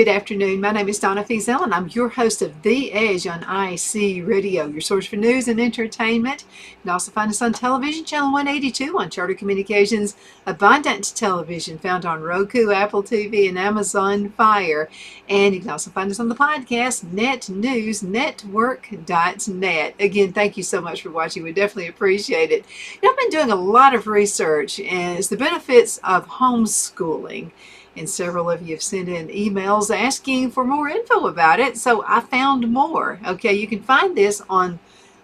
Good afternoon. My name is Donna Feazell, and I'm your host of The Edge on IC Radio, your source for news and entertainment. You can also find us on television, channel 182 on Charter Communications, Abundant Television, found on Roku, Apple TV, and Amazon Fire. And you can also find us on the podcast, netnewsnetwork.net. Again, thank you so much for watching. We definitely appreciate it. I've been doing a lot of research, and it's the benefits of homeschooling. And several of you have sent in emails asking for more info about it, so I found more. Okay, you can find this on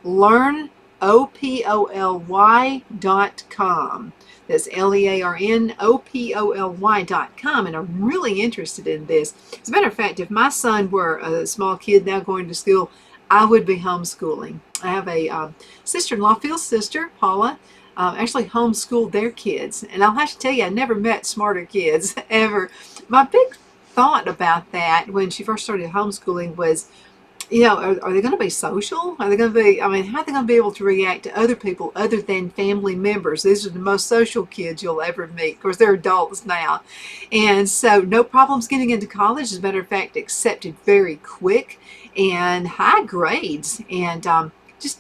learnopoly.com. That's learnopoly.com, and I'm really interested in this. As a matter of fact, if my son were a small kid now going to school, I would be homeschooling. I have a sister-in-law, Phil's sister, Paula, actually homeschooled their kids. And I'll have to tell you, I never met smarter kids ever. My big thought about that when she first started homeschooling was, are they going to be social? Are they going to be, how are they going to be able to react to other people other than family members? These are the most social kids you'll ever meet. Of course, they're adults now. And so no problems getting into college. As a matter of fact, accepted very quick and high grades, and just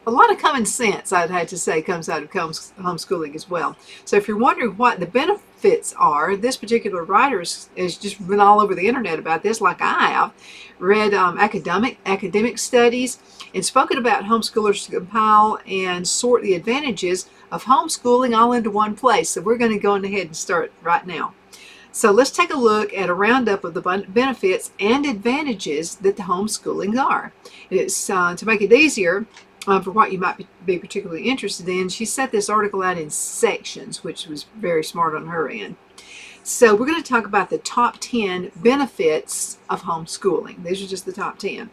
a lot of common sense, I'd have to say, comes out of homeschooling as well. So if you're wondering what the benefits are, this particular writer has just been all over the internet about this, like I have, read academic studies, and spoken about homeschoolers to compile and sort the advantages of homeschooling all into one place. So we're going to go ahead and start right now. So let's take a look at a roundup of the benefits and advantages that the homeschoolings are. It's to make it easier for what you might be particularly interested in, she set this article out in sections, which was very smart on her end. So we're going to talk about the top 10 benefits of homeschooling. These are just the top 10.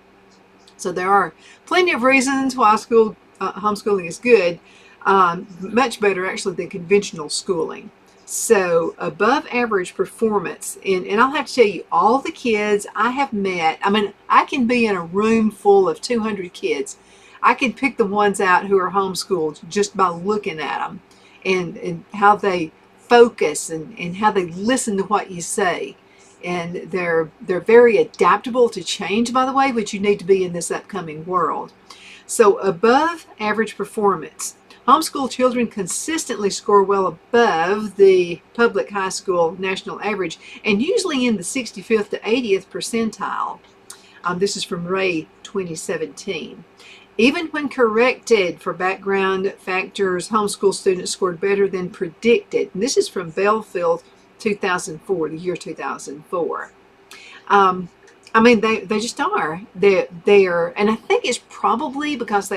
So there are plenty of reasons why homeschooling is good, much better actually than conventional schooling. So above average performance, and I'll have to tell you, all the kids I have met, I can be in a room full of 200 kids. I can pick the ones out who are homeschooled just by looking at them and how they focus and how they listen to what you say. And they're very adaptable to change, by the way, which you need to be in this upcoming world. So above average performance. Homeschool children consistently score well above the public high school national average, and usually in the 65th to 80th percentile. This is from Ray 2017. Even when corrected for background factors, homeschool students scored better than predicted. And this is from Belfield 2004, the year 2004. They just are. They're, and I think it's probably because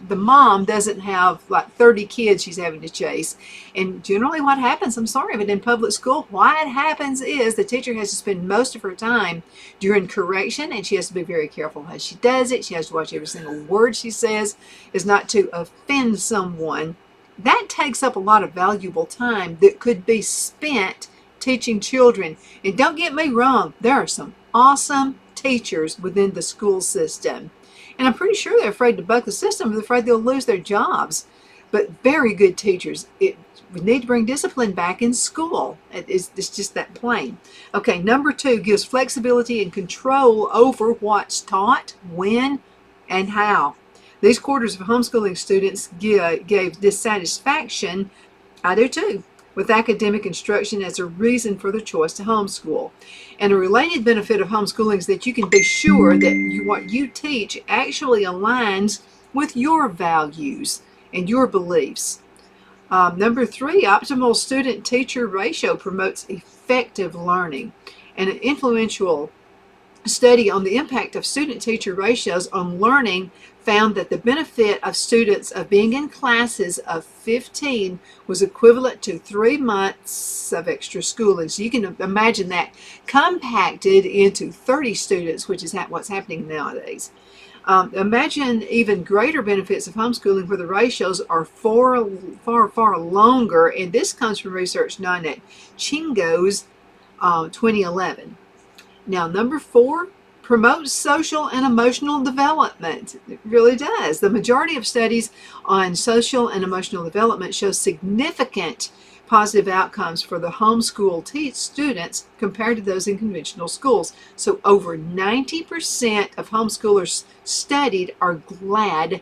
the mom doesn't have like 30 kids she's having to chase. And generally what happens, I'm sorry, but in public school, what happens is the teacher has to spend most of her time during correction, and she has to be very careful how she does it. She has to watch every single word she says, is not to offend someone. That takes up a lot of valuable time that could be spent teaching children. And don't get me wrong, there are some awesome teachers within the school system. And I'm pretty sure they're afraid to buck the system. They're afraid they'll lose their jobs. But very good teachers. We need to bring discipline back in school. It's just that plain. Okay, number 2, gives flexibility and control over what's taught, when, and how. These quarters of homeschooling students gave dissatisfaction, I do too, with academic instruction as a reason for their choice to homeschool. And a related benefit of homeschooling is that you can be sure that what you teach actually aligns with your values and your beliefs. Number 3, optimal student-teacher ratio promotes effective learning. And an influential study on the impact of student-teacher ratios on learning found that the benefit of students of being in classes of 15 was equivalent to 3 months of extra schooling. So you can imagine that compacted into 30 students, which is what's happening nowadays. Imagine even greater benefits of homeschooling where the ratios are far, far longer, and this comes from research done at Chingo's 2011. Now, number 4, promotes social and emotional development. It really does. The majority of studies on social and emotional development show significant positive outcomes for the homeschool students compared to those in conventional schools. So over 90% of homeschoolers studied are glad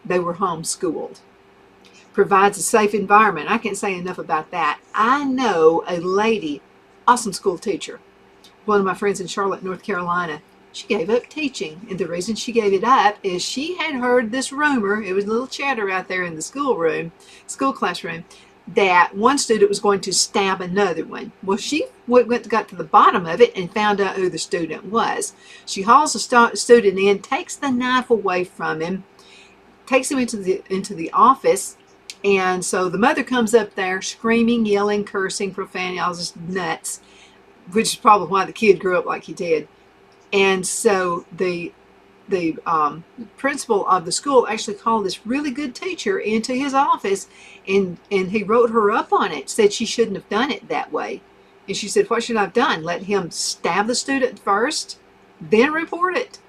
they were homeschooled. Provides a safe environment. I can't say enough about that. I know a lady, awesome school teacher, one of my friends in Charlotte, North Carolina. She gave up teaching, and the reason she gave it up is she had heard this rumor. It was a little chatter out there in the school classroom, that one student was going to stab another one. Well, she got to the bottom of it and found out who the student was. She hauls the student in, takes the knife away from him, takes him into the office, and so the mother comes up there screaming, yelling, cursing, profanity, all just nuts, which is probably why the kid grew up like he did. And so the principal of the school actually called this really good teacher into his office, and he wrote her up on it, said she shouldn't have done it that way. And she said, what should I have done? Let him stab the student first, then report it?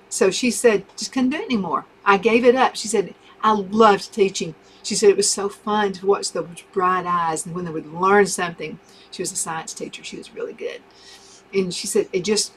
So she said, just couldn't do it anymore. I gave it up. She said, I loved teaching. She said it was so fun to watch those bright eyes and when they would learn something. She was a science teacher. She was really good. And she said, it just,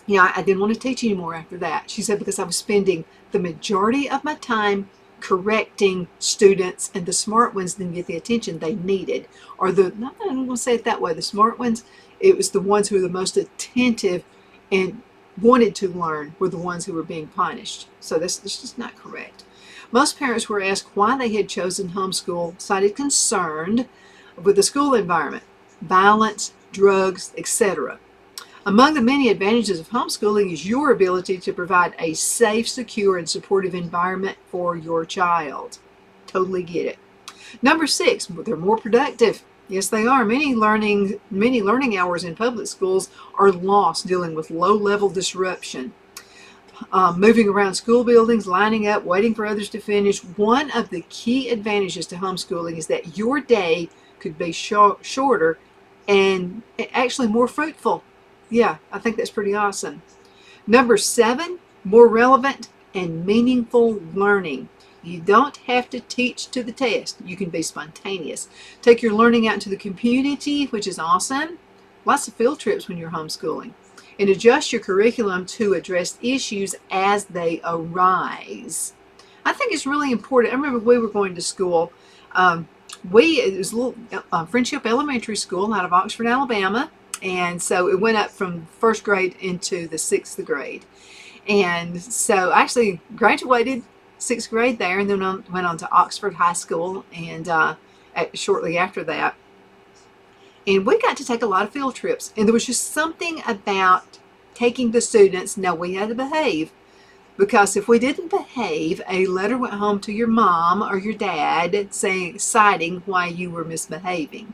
I didn't want to teach anymore after that. She said, because I was spending the majority of my time correcting students, and the smart ones didn't get the attention they needed. Or I'm going to say it that way, the smart ones, it was the ones who were the most attentive and wanted to learn were the ones who were being punished. So this is just not correct. Most parents were asked why they had chosen homeschool, cited concerned with the school environment, violence, drugs, etc. Among the many advantages of homeschooling is your ability to provide a safe, secure, and supportive environment for your child. Totally get it. Number 6, they're more productive. Yes, they are. Many learning hours in public schools are lost dealing with low-level disruption. Moving around school buildings, lining up, waiting for others to finish. One of the key advantages to homeschooling is that your day could be shorter and actually more fruitful. Yeah, I think that's pretty awesome. Number 7, more relevant and meaningful learning. You don't have to teach to the test. You can be spontaneous. Take your learning out into the community, which is awesome. Lots of field trips when you're homeschooling. And adjust your curriculum to address issues as they arise. I think it's really important. I remember we were going to school. It was a little Friendship Elementary School out of Oxford, Alabama. And so it went up from first grade into the 6th grade. And so I actually graduated 6th grade there, and then went on to Oxford High School and shortly after that. And we got to take a lot of field trips. And there was just something about taking the students. Now, we had to behave, because if we didn't behave, a letter went home to your mom or your dad citing why you were misbehaving.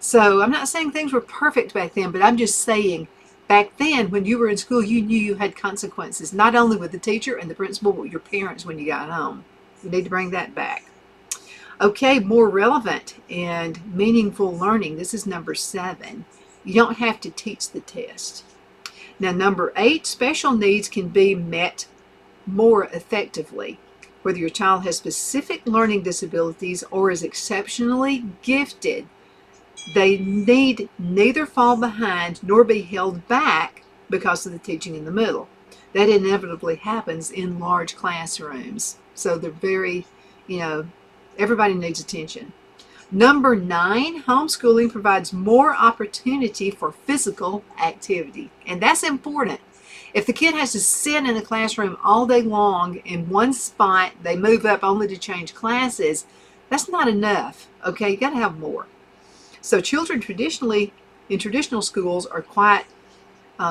So I'm not saying things were perfect back then, but I'm just saying back then when you were in school, you knew you had consequences, not only with the teacher and the principal, but with your parents when you got home. We need to bring that back. Okay, more relevant and meaningful learning. This is number 7. You don't have to teach the test. Now, number 8, special needs can be met more effectively. Whether your child has specific learning disabilities or is exceptionally gifted, they need neither fall behind nor be held back because of the teaching in the middle. That inevitably happens in large classrooms. So they're very, everybody needs attention. Number 9, homeschooling provides more opportunity for physical activity. And that's important. If the kid has to sit in a classroom all day long in one spot, they move up only to change classes, that's not enough. Okay, you got to have more. So children in traditional schools are quiet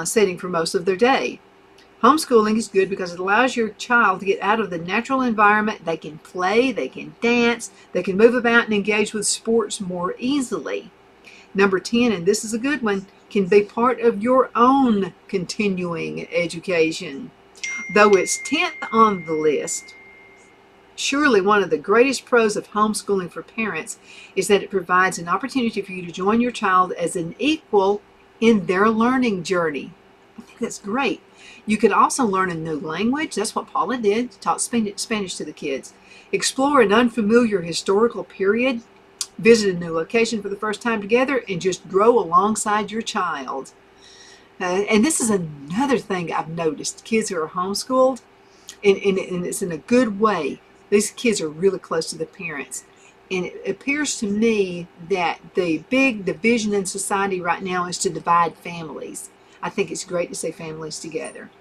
setting for most of their day. Homeschooling is good because it allows your child to get out of the natural environment. They can play, they can dance, they can move about and engage with sports more easily. Number 10, and this is a good one, can be part of your own continuing education. Though it's 10th on the list, surely one of the greatest pros of homeschooling for parents is that it provides an opportunity for you to join your child as an equal in their learning journey. I think that's great. You could also learn a new language. That's what Paula did, taught Spanish to the kids. Explore an unfamiliar historical period. visit a new location for the first time together, and just grow alongside your child. And this is another thing I've noticed. Kids who are homeschooled, and it's in a good way. These kids are really close to the parents. And it appears to me that the big division in society right now is to divide families. I think it's great to see families together.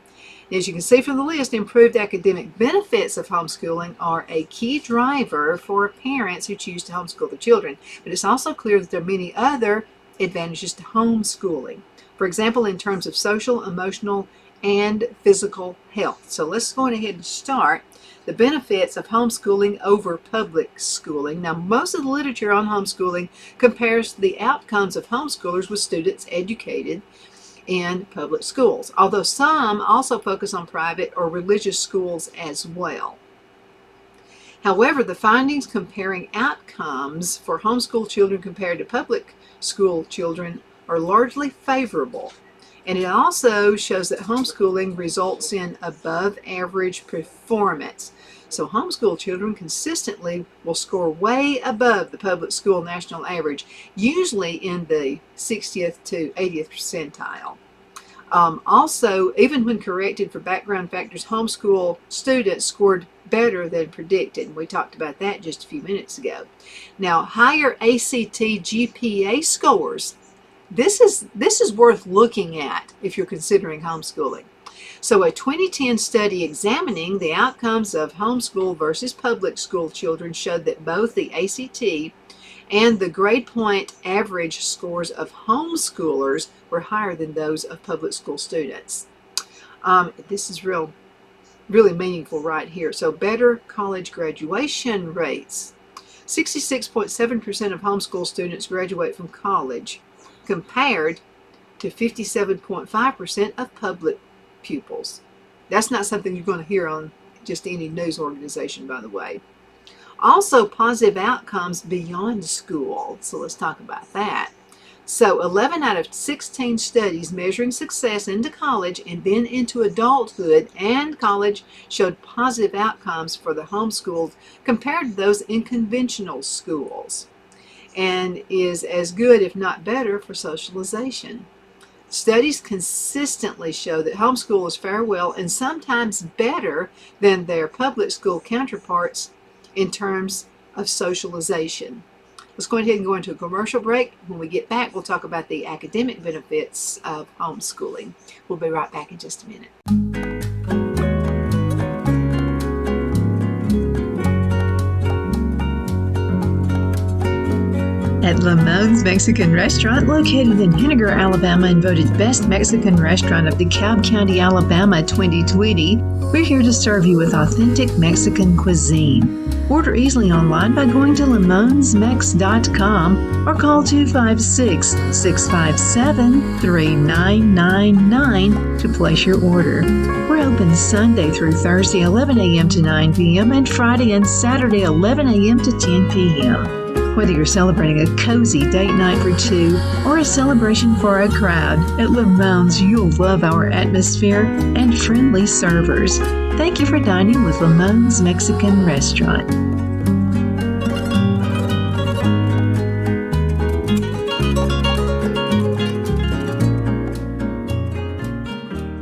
As you can see from the list, improved academic benefits of homeschooling are a key driver for parents who choose to homeschool their children. But it's also clear that there are many other advantages to homeschooling. For example, in terms of social, emotional, and physical health. So let's go ahead and start. The benefits of homeschooling over public schooling. Now, most of the literature on homeschooling compares the outcomes of homeschoolers with students educated in public schools, although some also focus on private or religious schools as well. However, the findings comparing outcomes for homeschool children compared to public school children are largely favorable. And it also shows that homeschooling results in above average performance. So homeschool children consistently will score way above the public school national average, usually in the 60th to 80th percentile. Also, even when corrected for background factors, homeschool students scored better than predicted. We talked about that just a few minutes ago. Now, higher ACT GPA scores. This is worth looking at if you're considering homeschooling. So a 2010 study examining the outcomes of homeschool versus public school children showed that both the ACT and the grade point average scores of homeschoolers were higher than those of public school students. This is really meaningful right here. So better college graduation rates. 66.7% of homeschool students graduate from college, compared to 57.5% of public pupils. That's not something you're going to hear on just any news organization, by the way. Also, positive outcomes beyond school. So let's talk about that. So 11 out of 16 studies measuring success into college and then into adulthood and college showed positive outcomes for the homeschooled compared to those in conventional schools, and is as good, if not better, for socialization. Studies consistently show that homeschoolers fare well and sometimes better than their public school counterparts in terms of socialization. Let's go ahead and go into a commercial break. When we get back, we'll talk about the academic benefits of homeschooling. We'll be right back in just a minute. At Lamone's Mexican Restaurant, located in Henniger, Alabama, and voted Best Mexican Restaurant of DeKalb County, Alabama 2020, we're here to serve you with authentic Mexican cuisine. Order easily online by going to lamonsmex.com or call 256-657-3999 to place your order. We're open Sunday through Thursday 11 a.m. to 9 p.m. and Friday and Saturday 11 a.m. to 10 p.m. Whether you're celebrating a cozy date night for two or a celebration for a crowd, at Lamone's you'll love our atmosphere and friendly servers. Thank you for dining with Lamone's Mexican Restaurant.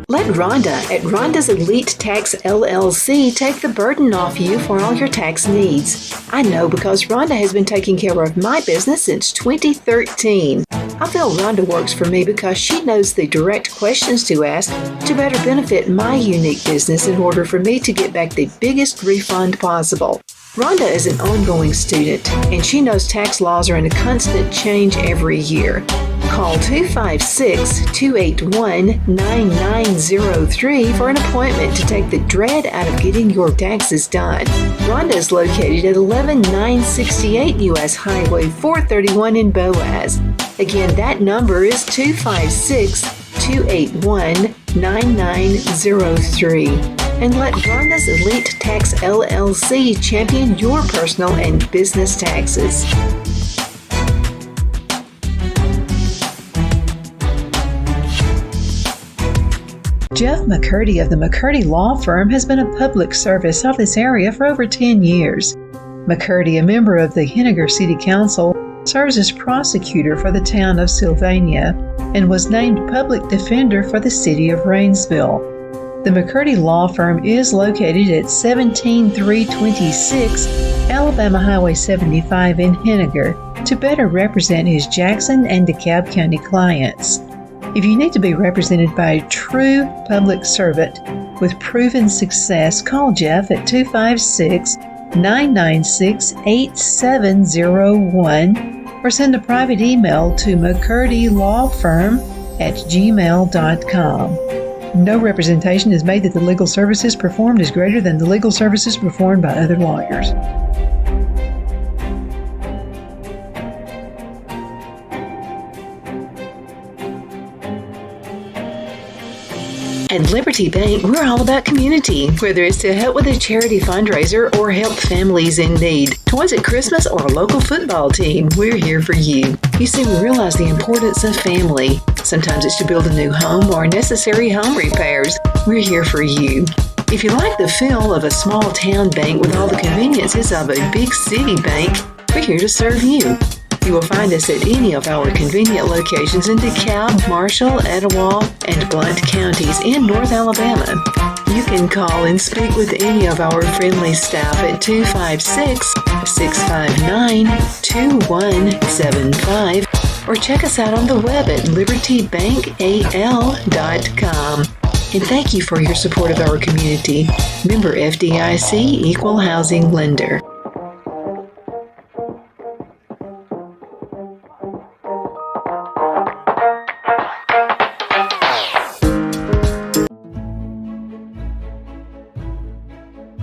Let Rhonda at Rhonda's Elite Tax LLC take the burden off you for all your tax needs. I know because Rhonda has been taking care of my business since 2013. I feel Rhonda works for me because she knows the direct questions to ask to better benefit my unique business in order for me to get back the biggest refund possible. Rhonda is an ongoing student, and she knows tax laws are in a constant change every year. Call 256-281-9903 for an appointment to take the dread out of getting your taxes done. Rhonda is located at 11968 U.S. Highway 431 in Boaz. Again, that number is 256-281-9903. And let Rhonda's Elite Tax LLC champion your personal and business taxes. Jeff McCurdy of the McCurdy Law Firm has been a public service of this area for over 10 years. McCurdy, a member of the Henniger City Council, serves as prosecutor for the town of Sylvania, and was named public defender for the city of Rainsville. The McCurdy Law Firm is located at 17326 Alabama Highway 75 in Henniger to better represent his Jackson and DeKalb County clients. If you need to be represented by a true public servant with proven success, call Jeff at 256-996-8701 or send a private email to mccurdylawfirm@gmail.com. No representation is made that the legal services performed is greater than the legal services performed by other lawyers. At Liberty Bank, we're all about community, whether it's to help with a charity fundraiser or help families in need. Toys at Christmas or a local football team, we're here for you. You see, we realize the importance of family. Sometimes it's to build a new home or necessary home repairs. We're here for you. If you like the feel of a small town bank with all the conveniences of a big city bank, we're here to serve you. You will find us at any of our convenient locations in DeKalb, Marshall, Etowah, and Blount counties in North Alabama. You can call and speak with any of our friendly staff at 256-659-2175 or check us out on the web at libertybankal.com. And thank you for your support of our community. Member FDIC Equal Housing Lender.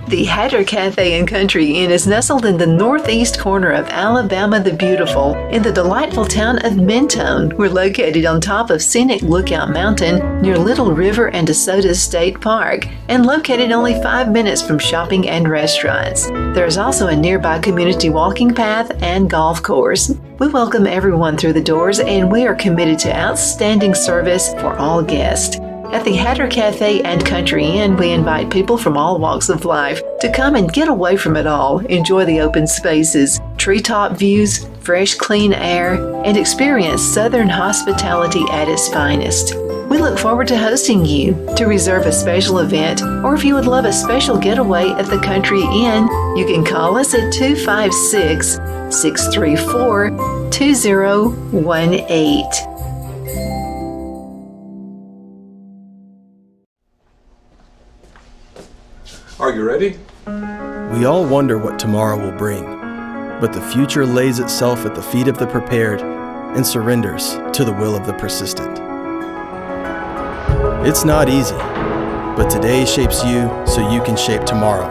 The Hatter Cafe and Country Inn is nestled in the northeast corner of Alabama the Beautiful in the delightful town of Mentone. We're located on top of scenic Lookout Mountain near Little River and DeSoto State Park and located only 5 minutes from shopping and restaurants. There is also a nearby community walking path and golf course. We welcome everyone through the doors and we are committed to outstanding service for all guests. At the Hatter Cafe and Country Inn, we invite people from all walks of life to come and get away from it all, enjoy the open spaces, treetop views, fresh, clean air, and experience Southern hospitality at its finest. We look forward to hosting you. To reserve a special event, or if you would love a special getaway at the Country Inn, you can call us at 256-634-2018. Are you ready? We all wonder what tomorrow will bring, but the future lays itself at the feet of the prepared and surrenders to the will of the persistent. It's not easy, but today shapes you so you can shape tomorrow.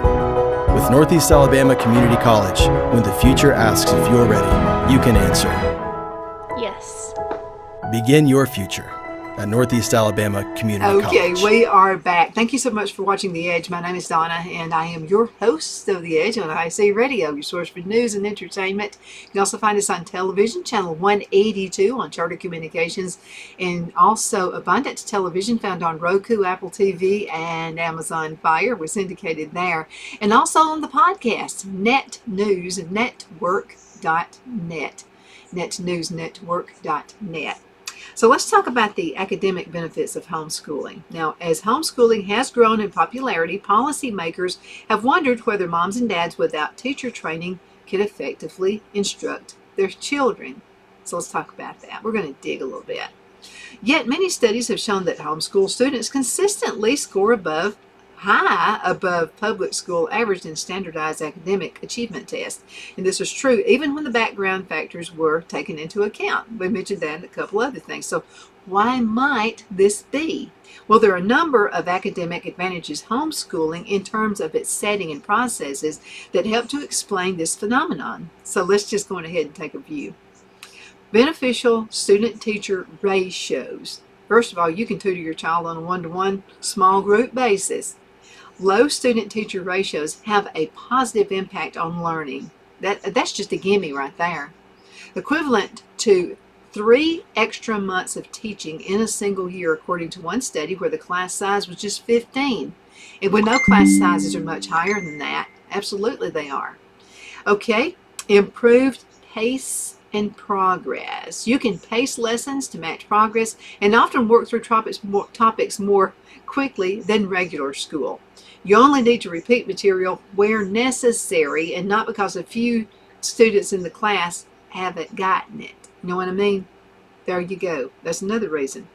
With Northeast Alabama Community College, when the future asks if you're ready, you can answer. Yes. Begin your future at Northeast Alabama Community College. Okay, we are back. Thank you so much for watching The Edge. My name is Donna, and I am your host of The Edge on IC Radio, your source for news and entertainment. You can also find us on television, channel 182 on Charter Communications, and also Abundant Television found on Roku, Apple TV, and Amazon Fire. We're syndicated there. And also on the podcast, netnewsnetwork.net. netnewsnetwork.net. So let's talk about the academic benefits of homeschooling. Now, as homeschooling has grown in popularity, policymakers have wondered whether moms and dads without teacher training can effectively instruct their children. So let's talk about that. We're going to dig a little bit. Yet many studies have shown that homeschool students consistently score high above public school average in standardized academic achievement tests. And this was true even when the background factors were taken into account. We mentioned that and a couple other things. So why might this be? Well, there are a number of academic advantages homeschooling in terms of its setting and processes that help to explain this phenomenon. So let's just go ahead and take a view. Beneficial student-teacher ratios. First of all, you can tutor your child on a one-to-one small group basis. Low student-teacher ratios have a positive impact on learning. That's just a gimme right there. Equivalent to 3 extra months of teaching in a single year, according to one study where the class size was just 15. And we know class sizes are much higher than that. Absolutely they are. Okay, improved pace and progress. You can pace lessons to match progress and often work through topics more quickly than regular school. You only need to repeat material where necessary and not because a few students in the class haven't gotten it. You know what I mean? There you go. That's another reason.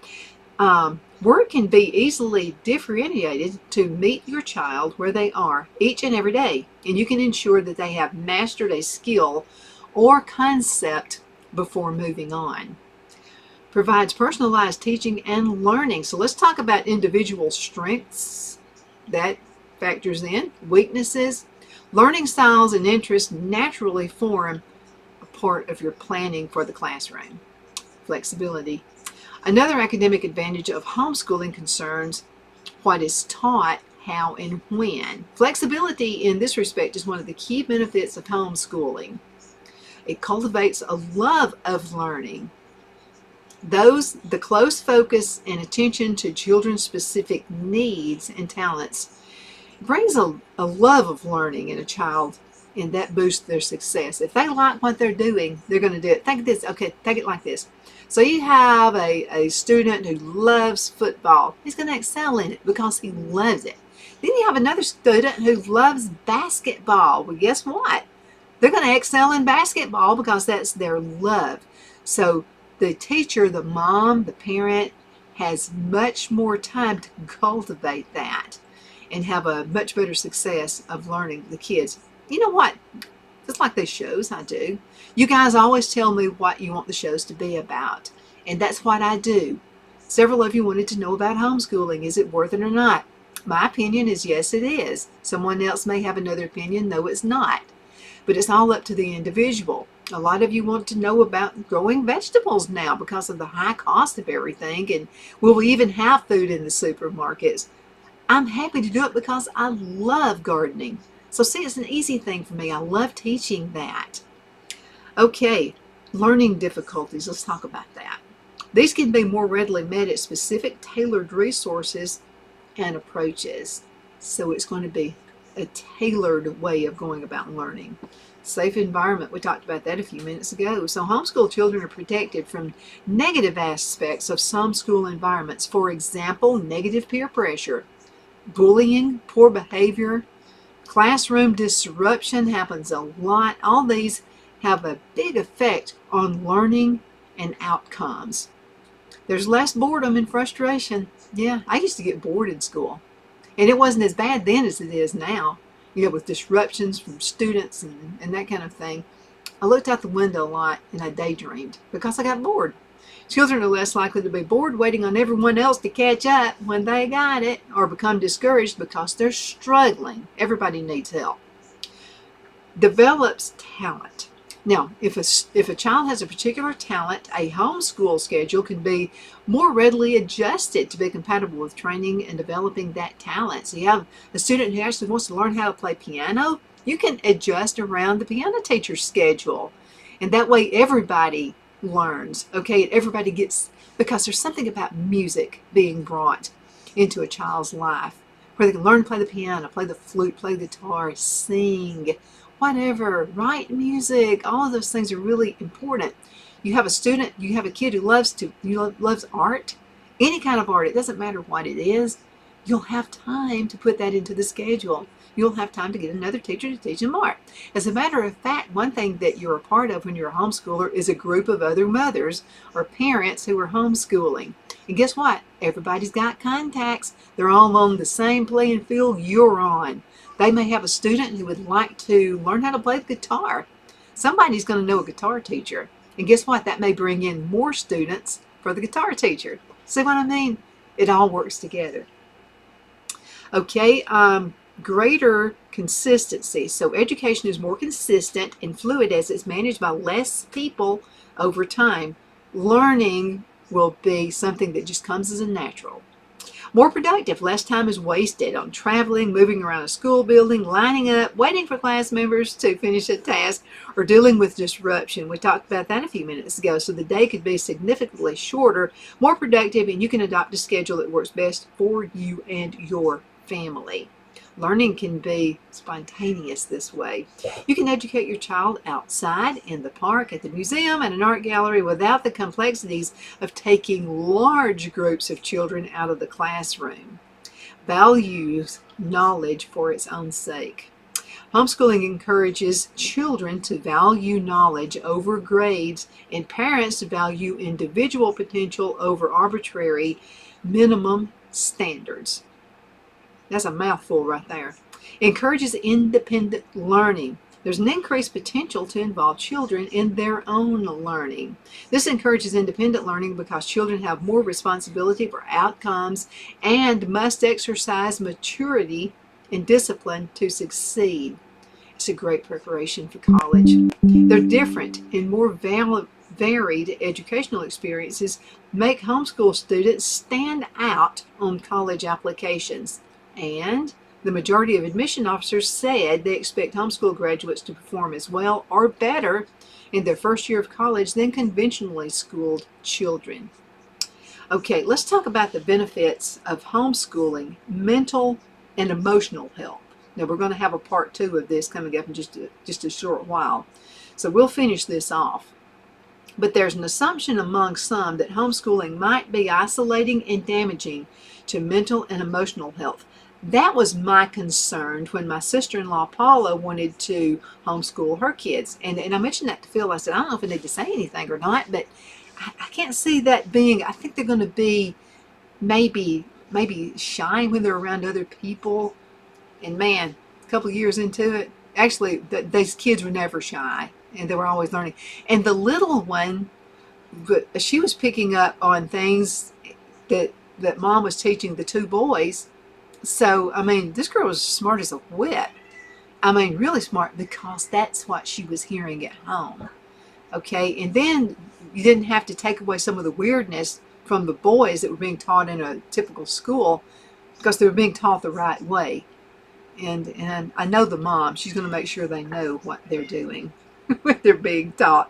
Work can be easily differentiated to meet your child where they are each and every day, and you can ensure that they have mastered a skill or concept before moving on. Provides personalized teaching and learning. So let's talk about individual strengths. That factors in weaknesses. Learning styles and interests naturally form a part of your planning for the classroom. Flexibility. Another academic advantage of homeschooling concerns what is taught, how, and when. Flexibility in this respect is one of the key benefits of homeschooling. It cultivates a love of learning. The close focus and attention to children's specific needs and talents brings a love of learning in a child, and that boosts their success. If they like what they're doing, they're going to do it. Think of this. Okay, take it like this. So you have a student who loves football. He's going to excel in it because he loves it. Then you have another student who loves basketball. Well, guess what? They're going to excel in basketball because that's their love. So the teacher, the mom, the parent has much more time to cultivate that and have a much better success of learning the kids. You know what? Just like these shows I do. You guys always tell me what you want the shows to be about. And that's what I do. Several of you wanted to know about homeschooling. Is it worth it or not? My opinion is yes, it is. Someone else may have another opinion. No, it's not. But it's all up to the individual. A lot of you want to know about growing vegetables now because of the high cost of everything. And will we even have food in the supermarkets? I'm happy to do it because I love gardening. So see, it's an easy thing for me. I love teaching that. Okay, learning difficulties. Let's talk about that. These can be more readily met at specific tailored resources and approaches. So it's going to be a tailored way of going about learning. Safe environment. We talked about that a few minutes ago. So homeschool children are protected from negative aspects of some school environments. For example, negative peer pressure, bullying, poor behavior, classroom disruption happens a lot. All these have a big effect on learning and outcomes. There's less boredom and frustration. Yeah, I used to get bored in school. And it wasn't as bad then as it is now, with disruptions from students and that kind of thing. I looked out the window a lot and I daydreamed because I got bored. Children are less likely to be bored waiting on everyone else to catch up when they got it or become discouraged because they're struggling. Everybody needs help. Develops talent. Now, if a child has a particular talent, a homeschool schedule can be more readily adjusted to be compatible with training and developing that talent. So you have a student who actually wants to learn how to play piano, you can adjust around the piano teacher's schedule. And that way everybody learns, okay? Everybody gets, because there's something about music being brought into a child's life where they can learn to play the piano, play the flute, play the guitar, sing, whatever, write music. All of those things are really important. You have a student, you have a kid who loves art, any kind of art. It doesn't matter what it is. You'll have time to put that into the schedule. You'll have time to get another teacher to teach them art. As a matter of fact, one thing that you're a part of when you're a homeschooler is a group of other mothers or parents who are homeschooling. And guess what? Everybody's got contacts. They're all on the same playing field you're on. They may have a student who would like to learn how to play the guitar. Somebody's going to know a guitar teacher. And guess what? That may bring in more students for the guitar teacher. See what I mean? It all works together. Okay, greater consistency. So education is more consistent and fluid as it's managed by less people over time. Learning will be something that just comes as a natural. More productive, less time is wasted on traveling, moving around a school building, lining up, waiting for class members to finish a task, or dealing with disruption. We talked about that a few minutes ago. So the day could be significantly shorter, more productive, and you can adopt a schedule that works best for you and your family. Learning can be spontaneous this way. You can educate your child outside, in the park, at the museum, and an art gallery without the complexities of taking large groups of children out of the classroom. Values knowledge for its own sake. Homeschooling encourages children to value knowledge over grades and parents to value individual potential over arbitrary minimum standards. That's a mouthful right there. Encourages independent learning. There's an increased potential to involve children in their own learning. This encourages independent learning because children have more responsibility for outcomes and must exercise maturity and discipline to succeed. It's a great preparation for college. They're different and more varied educational experiences make homeschool students stand out on college applications. And the majority of admission officers said they expect homeschool graduates to perform as well or better in their first year of college than conventionally schooled children. Okay, let's talk about the benefits of homeschooling, mental and emotional health. Now, we're going to have a part 2 of this coming up in just a short while. So we'll finish this off. But there's an assumption among some that homeschooling might be isolating and damaging to mental and emotional health. That was my concern when my sister-in-law Paula wanted to homeschool her kids. And I mentioned that to Phil. I said, I don't know if I need to say anything or not, but I can't see that being, I think they're going to be maybe shy when they're around other people. And man, a couple of years into it, actually, these kids were never shy, and they were always learning. And the little one, she was picking up on things that Mom was teaching the 2 boys. So, I mean, this girl was smart as a whip. I mean, really smart, because that's what she was hearing at home. Okay, and then you didn't have to take away some of the weirdness from the boys that were being taught in a typical school, because they were being taught the right way. And I know the mom, she's going to make sure they know what they're doing when they're being taught.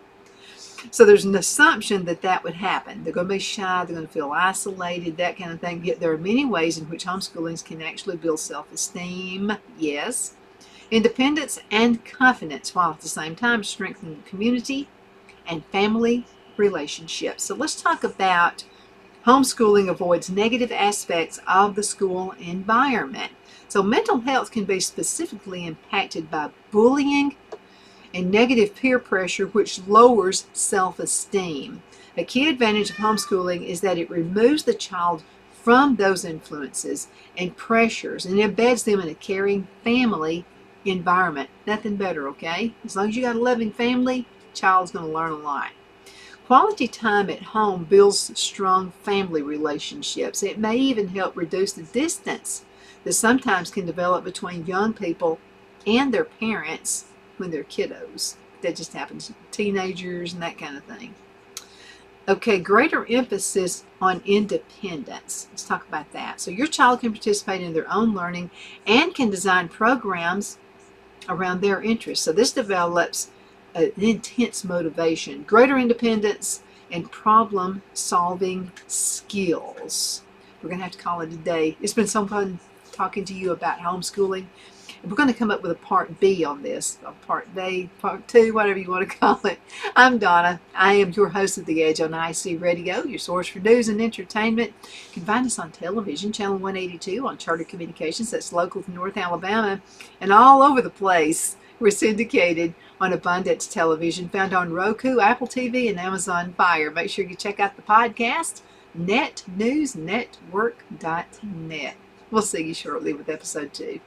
So there's an assumption that would happen. They're going to be shy, they're going to feel isolated, that kind of thing. Yet there are many ways in which homeschooling can actually build self-esteem, yes, independence and confidence, while at the same time strengthening community and family relationships. So let's talk about homeschooling avoids negative aspects of the school environment. So mental health can be specifically impacted by bullying and negative peer pressure, which lowers self-esteem. A key advantage of homeschooling is that it removes the child from those influences and pressures and embeds them in a caring family environment. Nothing better, okay? As long as you got a loving family, child's going to learn a lot. Quality time at home builds strong family relationships. It may even help reduce the distance that sometimes can develop between young people and their parents when they're kiddos. That just happens to teenagers and that kind of thing. Okay, greater emphasis on independence. Let's talk about that. So your child can participate in their own learning and can design programs around their interests. So this develops an intense motivation, greater independence, and problem-solving skills. We're going to have to call it a day. It's been so fun talking to you about homeschooling. We're going to come up with a part B on this, a part B, part 2, whatever you want to call it. I'm Donna. I am your host of The Edge on IC Radio, your source for news and entertainment. You can find us on television, channel 182, on Charter Communications, that's local to North Alabama, and all over the place. We're syndicated on Abundance Television, found on Roku, Apple TV, and Amazon Fire. Make sure you check out the podcast, netnewsnetwork.net. We'll see you shortly with episode 2.